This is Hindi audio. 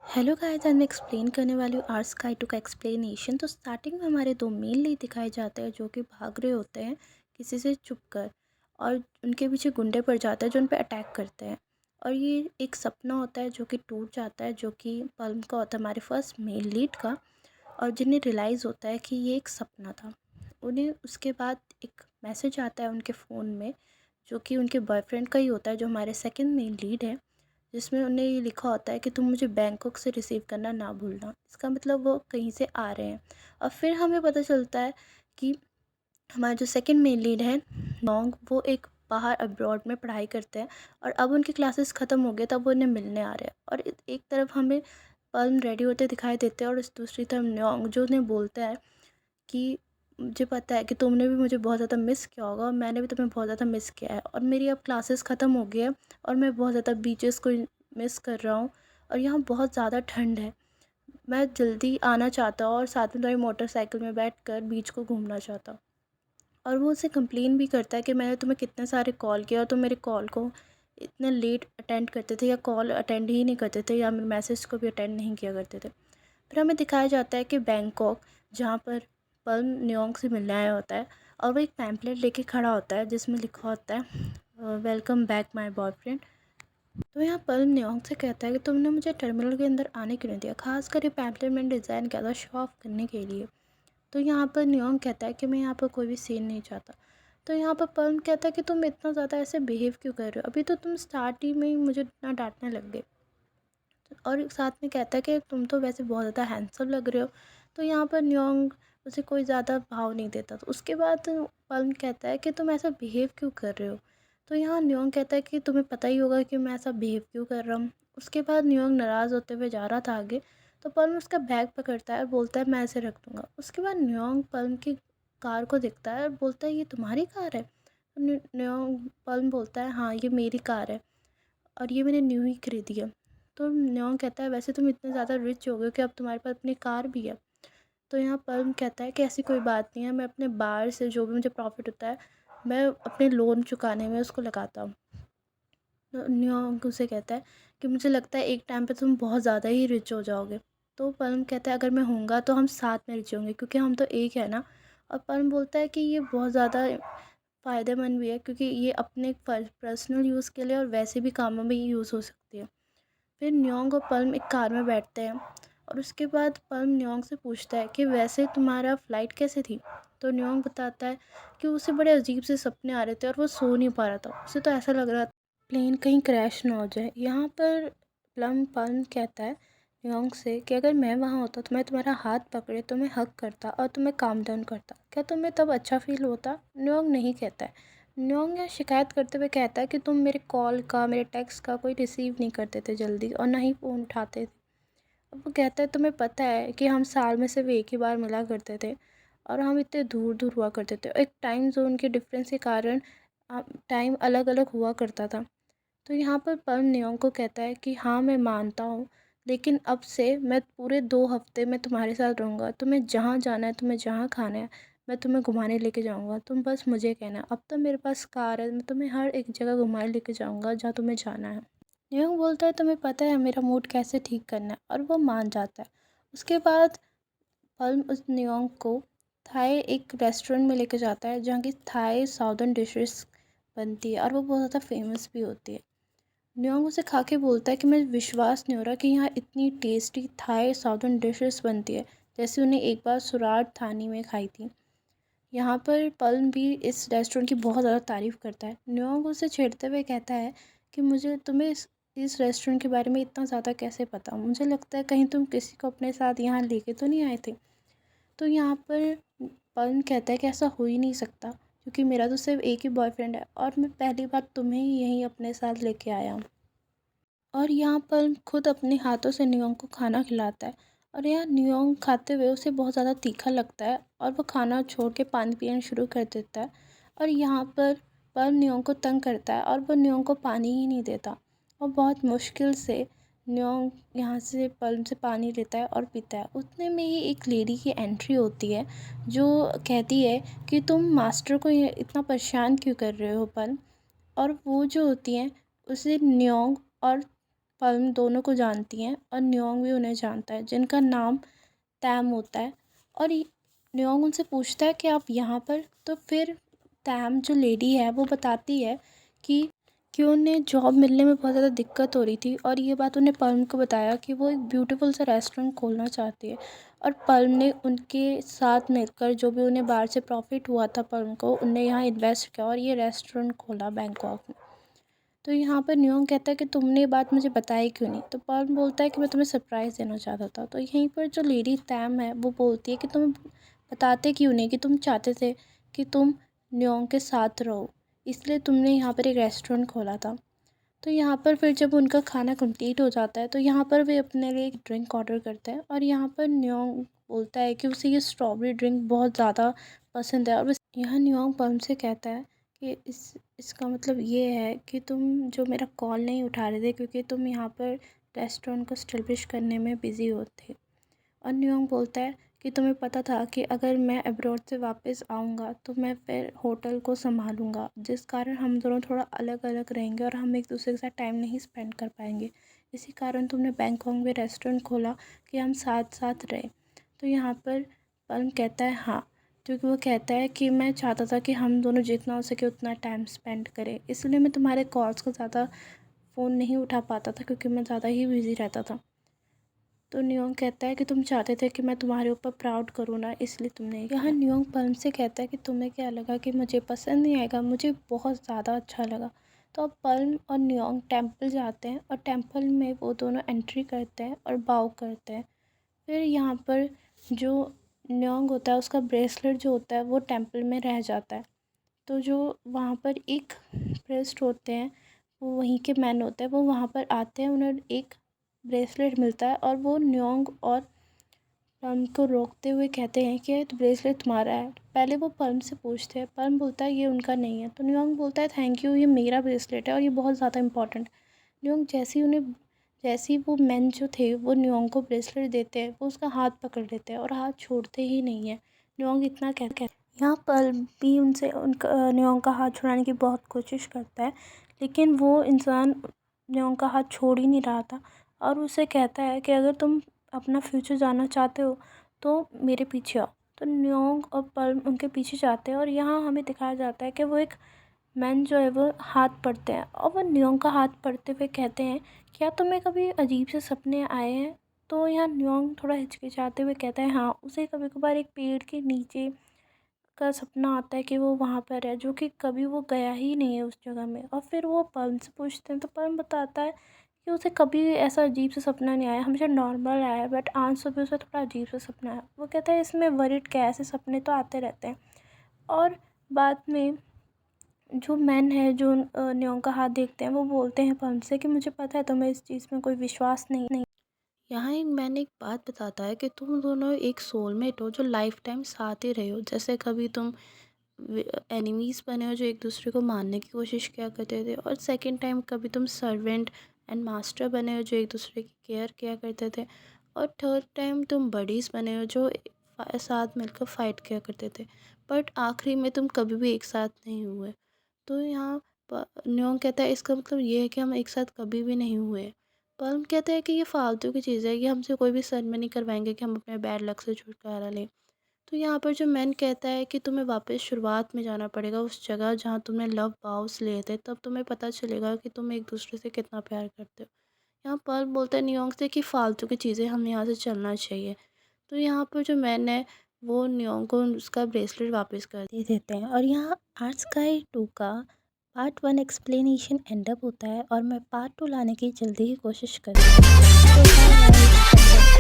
हेलो गाइस, आज मैं एक्सप्लेन करने वाली हूँ आर स्काई 2 का एक्सप्लेनेशन। तो स्टार्टिंग में हमारे दो मेन लीड दिखाए जाते हैं जो कि भाग रहे होते हैं किसी से छुप कर, और उनके पीछे गुंडे पड़ जाते हैं जो उन पे अटैक करते हैं। और ये एक सपना होता है जो कि टूट जाता है, जो कि पल्म का होता है, हमारे फर्स्ट मेन लीड का। और जिन्हें रियलाइज़ होता है कि ये एक सपना था। उन्हें उसके बाद एक मैसेज आता है उनके फ़ोन में, जो कि उनके बॉयफ्रेंड का ही होता है, जो हमारे सेकंड मेन लीड है। जिसमें उन्हें ये लिखा होता है कि तुम मुझे बैंकॉक से रिसीव करना ना भूलना। इसका मतलब वो कहीं से आ रहे हैं। और फिर हमें पता चलता है कि हमारा जो सेकंड मेन लीड है नोंग, वो एक बाहर अब्रॉड में पढ़ाई करते हैं। और अब उनकी क्लासेस ख़त्म हो गए, तब वो उन्हें मिलने आ रहे हैं। और एक तरफ हमें पल्म रेडी होते दिखाई देते हैं, और इस दूसरी तरफ नोंग जो उन्हें बोलता है कि मुझे पता है कि तुमने भी मुझे बहुत ज़्यादा मिस किया होगा, और मैंने भी तुम्हें बहुत ज़्यादा मिस किया है। और मेरी अब क्लासेस ख़त्म हो गई है, और मैं बहुत ज़्यादा बीचेस को मिस कर रहा हूँ। और यहाँ बहुत ज़्यादा ठंड है। मैं जल्दी आना चाहता हूँ और साथ में तुम्हारी मोटरसाइकिल में बैठकर बीच को घूमना चाहता हूँ। और वो उसे कंप्लेन भी करता है कि मैंने तुम्हें कितने सारे कॉल किया और तुम मेरे कॉल को इतने लेट अटेंड करते थे, या कॉल अटेंड ही नहीं करते थे, या मेरे मैसेज को भी अटेंड नहीं किया करते थे। फिर हमें दिखाया जाता है कि बैंकॉक, जहाँ पर पल्म न्योंग से मिलने आया होता है, और वो एक पैम्पलेट लेके खड़ा होता है जिसमें लिखा होता है वेलकम बैक माय बॉयफ्रेंड। तो यहाँ पल्म न्योंग से कहता है कि तुमने मुझे टर्मिनल के अंदर आने क्यों नहीं दिया, खासकर ये पैम्पलेट मैंने डिज़ाइन किया था शो ऑफ करने के लिए। तो यहाँ पर न्योंग कहता है कि मैं यहाँ पर कोई भी सीन नहीं चाहता। तो यहाँ पर पल्म कहता है कि तुम इतना ज़्यादा ऐसे बिहेव क्यों कर रहे हो, अभी तो तुम स्टार्ट ही में ही मुझे इतना डांटने लग गए। और साथ में कहता है कि तुम तो वैसे बहुत ज़्यादा हैंडसम लग रहे हो। तो यहाँ पर न्योंग उसे कोई ज़्यादा भाव नहीं देता। तो उसके बाद पल्म कहता है कि तुम ऐसा बिहेव क्यों कर रहे हो। तो यहाँ न्योंग कहता है कि तुम्हें पता ही होगा कि मैं ऐसा बिहेव क्यों कर रहा हूँ। उसके बाद न्योंग नाराज़ होते हुए जा रहा था आगे। तो पल्म उसका बैग पकड़ता है और बोलता है मैं ऐसे रख दूँगा। उसके बाद न्योंग पल्म की कार को देखता है और बोलता है ये तुम्हारी कार है। न्योंग पल्म बोलता है हाँ, ये मेरी कार है, और ये मैंने न्यू ही खरीदी है। तो न्योंग कहता है वैसे तुम इतने ज़्यादा रिच हो गए कि अब तुम्हारे पास अपनी कार भी है। तो यहाँ पल्म कहता है कि ऐसी कोई बात नहीं है, मैं अपने बार से जो भी मुझे प्रॉफ़िट होता है, मैं अपने लोन चुकाने में उसको लगाता हूँ। तो न्योंग उसे कहता है कि मुझे लगता है एक टाइम पे तुम बहुत ज़्यादा ही रिच हो जाओगे। तो पल्म कहता है अगर मैं होऊंगा तो हम साथ में रिच होंगे, क्योंकि हम तो एक है ना। और पल्म बोलता है कि ये बहुत ज़्यादा फ़ायदेमंद भी है, क्योंकि ये अपने पर्सनल यूज़ के लिए और वैसे भी कामों में यूज़ हो सकती है। फिर न्योंग और पल्म एक कार में बैठते हैं, और उसके बाद पल्म न्योंग से पूछता है कि वैसे तुम्हारा फ़्लाइट कैसे थी। तो न्योंग बताता है कि उसे बड़े अजीब से सपने आ रहे थे और वो सो नहीं पा रहा था। उसे तो ऐसा लग रहा था प्लेन कहीं क्रैश ना हो जाए। यहाँ पर प्लम पल्म कहता है न्योंग से कि अगर मैं वहाँ होता तो मैं तुम्हारा हाथ पकड़े तुम्हें हक करता और तुम्हें काम डाउन करता, क्या तुम्हें तब अच्छा फील होता। न्योंग नहीं कहता है। न्योंग यहाँ शिकायत करते हुए कहता है कि तुम मेरे कॉल का, मेरे टेक्स्ट का कोई रिसीव नहीं करते थे जल्दी, और ना ही फ़ोन उठाते थे। अब वो कहता है तुम्हें पता है कि हम साल में सिर्फ एक ही बार मिला करते थे, और हम इतने दूर दूर हुआ करते थे, और एक टाइम जोन के डिफरेंस के कारण टाइम अलग अलग हुआ करता था। तो यहाँ पर पम नियोंग को कहता है कि हाँ मैं मानता हूँ, लेकिन अब से मैं पूरे 2 हफ्ते में तुम्हारे साथ रहूँगा। तुम्हें जहाँ जाना है, तुम्हें जहाँ खाना है, मैं तुम्हें घुमाने लेके जाऊँगा। तुम बस मुझे कहना। अब तो मेरे पास कार है, मैं तुम्हें हर एक जगह घुमाने लेके जाऊँगा जहाँ तुम्हें जाना है। नियोंग बोलता है तुम्हें पता है मेरा मूड कैसे ठीक करना है, और वो मान जाता है। उसके बाद पल्म उस नियोंग को थाई एक रेस्टोरेंट में लेके जाता है जहाँ की थाई साउदर्न डिशेस बनती है, और वो बहुत ज़्यादा फेमस भी होती है। न्योंग उसे खा के बोलता है कि मुझे विश्वास नहीं हो रहा कि यहाँ इतनी टेस्टी थाई साउदर्न डिशेस बनती है, जैसे उन्हें एक बार सुराट थानी में खाई थी। यहाँ पर पल्म भी इस रेस्टोरेंट की बहुत ज़्यादा तारीफ़ करता है। न्योंग उसे छेड़ते हुए कहता है कि मुझे तुम्हें इस रेस्टोरेंट के बारे में इतना ज़्यादा कैसे पता, मुझे लगता है कहीं तुम किसी को अपने साथ यहाँ लेके तो नहीं आए थे। तो यहाँ पर पल्म कहता है कि ऐसा हो ही नहीं सकता, क्योंकि मेरा तो सिर्फ एक ही बॉयफ्रेंड है, और मैं पहली बार तुम्हें ही यहीं अपने साथ लेके आया हूँ। और यहाँ पर खुद अपने हाथों से नियोंग को खाना खिलाता है, और यहाँ नियोंग खाते हुए उसे बहुत ज़्यादा तीखा लगता है, और वो खाना छोड़ के पानी पीना शुरू कर देता है। और यहाँ पर पल नियोंग को तंग करता है, और वो नियोंग को पानी ही नहीं देता, और बहुत मुश्किल से नियोंग यहाँ से पल से पानी लेता है और पीता है। उतने में ही एक लेडी की एंट्री होती है, जो कहती है कि तुम मास्टर को ये इतना परेशान क्यों कर रहे हो पल। और वो जो होती हैं उसे नियोंग और पल्म दोनों को जानती हैं और न्योंग भी उन्हें जानता है, जिनका नाम तैम होता है। और न्योंग उनसे पूछता है कि आप यहाँ पर, तो फिर तैम जो लेडी है वो बताती है कि उन्हें जॉब मिलने में बहुत ज़्यादा दिक्कत हो रही थी, और ये बात उन्हें पल्म को बताया कि वो एक ब्यूटीफुल सा रेस्टोरेंट खोलना चाहती है। और पल्म ने उनके साथ मिलकर जो भी उन्हें बाहर से प्रॉफिट हुआ था पल्म को, उनने यहाँ इन्वेस्ट किया और ये रेस्टोरेंट खोला बैंकॉक में। तो यहाँ पर न्योंग कहता है कि तुमने ये बात मुझे बताई क्यों नहीं? तो पल्म बोलता है कि मैं तुम्हें सरप्राइज़ देना चाहता था। तो यहीं पर जो लेडी तैम है वो बोलती है कि तुम बताते क्यों नहीं कि तुम चाहते थे कि तुम न्योंग के साथ रहो, इसलिए तुमने यहाँ पर एक रेस्टोरेंट खोला था। तो यहाँ पर फिर जब उनका खाना कंप्लीट हो जाता है तो यहाँ पर वे अपने लिए एक ड्रिंक ऑर्डर करते हैं, और यहाँ पर न्योंग बोलता है कि उसे ये स्ट्रॉबेरी ड्रिंक बहुत ज़्यादा पसंद है। और बस यहाँ न्योंग पल्म से कहता है कि इसका मतलब ये है कि तुम जो मेरा कॉल नहीं उठा रहे थे क्योंकि तुम यहाँ पर रेस्टोरेंट को स्टेब्लिश करने में बिज़ी होते। और न्योंग बोलता है कि तुम्हें पता था कि अगर मैं अब्रॉड से वापस आऊँगा तो मैं फिर होटल को संभालूँगा, जिस कारण हम दोनों थोड़ा अलग अलग रहेंगे और हम एक दूसरे के साथ टाइम नहीं स्पेंड कर पाएंगे। इसी कारण तुमने बैंकॉक में रेस्टोरेंट खोला कि हम साथ साथ रहें। तो यहाँ पर पल्म कहता है हाँ, क्योंकि वो कहता है कि मैं चाहता था कि हम दोनों जितना हो सके उतना टाइम स्पेंड करें, इसलिए मैं तुम्हारे कॉल्स को ज़्यादा फ़ोन नहीं उठा पाता था क्योंकि मैं ज़्यादा ही बिज़ी रहता था। तो न्योंग कहता है कि तुम चाहते थे कि मैं तुम्हारे ऊपर प्राउड करूँ ना, इसलिए तुमने यहाँ न्योंग पल्म से कहता है कि तुम्हें क्या लगा कि मुझे पसंद नहीं आएगा? मुझे बहुत ज़्यादा अच्छा लगा। तो अब पल्म और न्योंग टेंपल जाते हैं और टेंपल में वो दोनों एंट्री करते हैं और बाउ करते हैं। फिर यहाँ पर जो न्योंग होता है उसका ब्रेसलेट जो होता है वो टेंपल में रह जाता है। तो जो वहाँ पर एक प्रेस्ट होते हैं, वो वहीं के मैन होते हैं, वो वहाँ पर आते हैं, उन्हें एक ब्रेसलेट मिलता है और वो न्योंग और पल्म को रोकते हुए कहते हैं कि तो ब्रेसलेट तुम्हारा है। पहले वो पल्म से पूछते हैं, पल्म बोलता है ये उनका नहीं है। तो न्योंग बोलता है थैंक यू, ये मेरा ब्रेसलेट है और ये बहुत ज़्यादा इंपॉर्टेंट। न्योंग जैसे ही वो मैन जो थे वो न्योंग को ब्रेसलेट देते हैं, वो उसका हाथ पकड़ लेते हैं और हाथ छोड़ते ही नहीं है। न्योंग इतना कहते हैं। यहाँ पर भी उनसे उनका न्योंग का हाथ छुड़ाने की बहुत कोशिश करता है, लेकिन वो इंसान न्योंग का हाथ छोड़ ही नहीं रहा था और उसे कहता है कि अगर तुम अपना फ्यूचर जानना चाहते हो तो मेरे पीछे आओ। तो न्योंग और पल्म उनके पीछे जाते हैं और यहाँ हमें दिखाया जाता है कि वो एक मैन जो है वो हाथ पढ़ते हैं और वो न्योंग का हाथ पढ़ते हुए कहते हैं क्या तुम्हें कभी अजीब से सपने आए हैं? तो यहाँ न्योंग थोड़ा हिचकिचाते हुए कहता है हाँ, उसे कभी कभार एक पेड़ के नीचे का सपना आता है कि वो वहाँ पर है, जो कि कभी वो गया ही नहीं है उस जगह में। और फिर वो पल्म से पूछते हैं तो पल्म बताता है कि उसे कभी ऐसा अजीब सा सपना नहीं आया, हमेशा नॉर्मल आया है, बट आज सुबह उसे थोड़ा अजीब सा सपना आया। वो कहता है इसमें वरिड क्या है, ऐसे सपने तो आते रहते हैं। और बाद में जो मैन है जो न्योंग का हाथ देखते हैं वो बोलते हैं पल्म से कि मुझे पता है तुम्हें इस चीज़ में कोई विश्वास नहीं। यहाँ एक मैन एक बात बताता है कि तुम दोनों एक सोलमेट हो जो लाइफ टाइम साथ ही रहे हो। जैसे कभी तुम एनिमीज़ बने हो जो एक दूसरे को मारने की कोशिश किया करते थे, और सेकंड टाइम कभी तुम सर्वेंट एंड मास्टर बने हो जो एक दूसरे की केयर किया करते थे, और थर्ड टाइम तुम बडीज़ बने हो जो साथ मिलकर फाइट किया करते थे, बट आखिरी में तुम कभी भी एक साथ नहीं हुए। तो यहाँ न्योंग कहता है इसका मतलब ये है कि हम एक साथ कभी भी नहीं हुए। पल्म कहता है कि ये फालतू की चीज़ है, ये हमसे कोई भी सर में नहीं करवाएंगे कि हम अपने बैड लक से छुटकारा लें। तो यहाँ पर जो मैन कहता है कि तुम्हें वापस शुरुआत में जाना पड़ेगा, उस जगह जहाँ तुमने लव वाउस लिए थे, तब तुम्हें पता चलेगा कि तुम एक दूसरे से कितना प्यार करते हो। यहाँ पर बोलता है न्योंग से कि फालतू की चीज़ें, हम यहाँ से चलना चाहिए। तो यहाँ पर जो मैन है वो न्योंग को उसका ब्रेसलेट वापस कर दे देते हैं, और यहाँ आर्ट स्काई 2 का पार्ट 1 एक्सप्लेनेशन एंड अप होता है और मैं पार्ट 2 लाने की जल्दी ही कोशिश करूँगी। तो बाय बाय।